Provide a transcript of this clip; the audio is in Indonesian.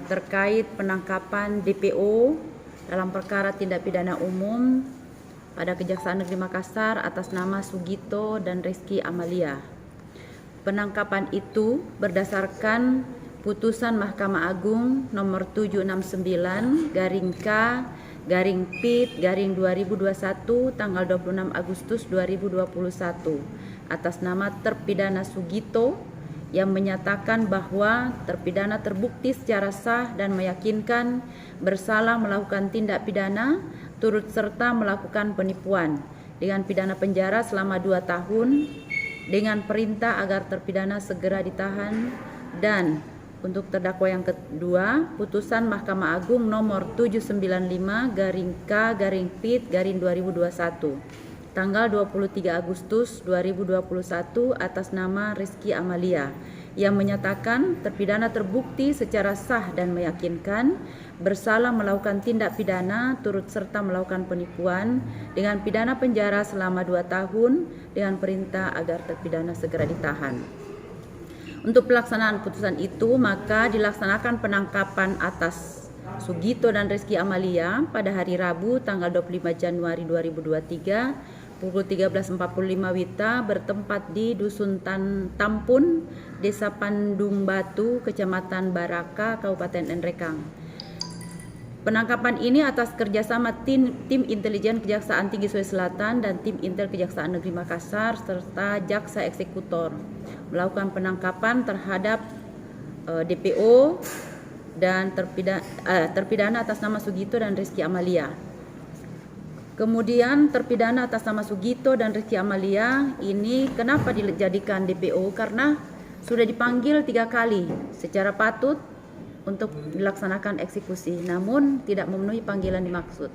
Terkait penangkapan DPO dalam perkara tindak pidana umum pada Kejaksaan Negeri Makassar atas nama Sugito dan Rizky Amalia. Penangkapan itu berdasarkan putusan Mahkamah Agung nomor 769/K/PIT/2021 tanggal 26 Agustus 2021 atas nama terpidana Sugito yang menyatakan bahwa terpidana terbukti secara sah dan meyakinkan bersalah melakukan tindak pidana turut serta melakukan penipuan dengan pidana penjara selama 2 tahun dengan perintah agar terpidana segera ditahan. Dan untuk terdakwa yang kedua, putusan Mahkamah Agung nomor 795/K/PIT/2021 tanggal 23 Agustus 2021 atas nama Rizky Amalia yang menyatakan terpidana terbukti secara sah dan meyakinkan bersalah melakukan tindak pidana turut serta melakukan penipuan dengan pidana penjara selama 2 tahun dengan perintah agar terpidana segera ditahan. Untuk pelaksanaan putusan itu, maka dilaksanakan penangkapan atas Sugito dan Rizky Amalia pada hari Rabu tanggal 25 Januari 2023 pukul 13.45 WITA bertempat di Dusun Tampun, Desa Pandung Batu, Kecamatan Baraka, Kabupaten Nrekang. Penangkapan ini atas kerjasama tim intelijen Kejaksaan Tinggi Sulawesi Selatan dan tim Intel Kejaksaan Negeri Makassar serta jaksa eksekutor melakukan penangkapan terhadap DPO dan terpidana atas nama Sugito dan Rizky Amalia. Kemudian terpidana atas nama Sugito dan Rizky Amalia ini kenapa dijadikan DPO? Karena sudah dipanggil 3 kali secara patut untuk dilaksanakan eksekusi, namun tidak memenuhi panggilan dimaksud.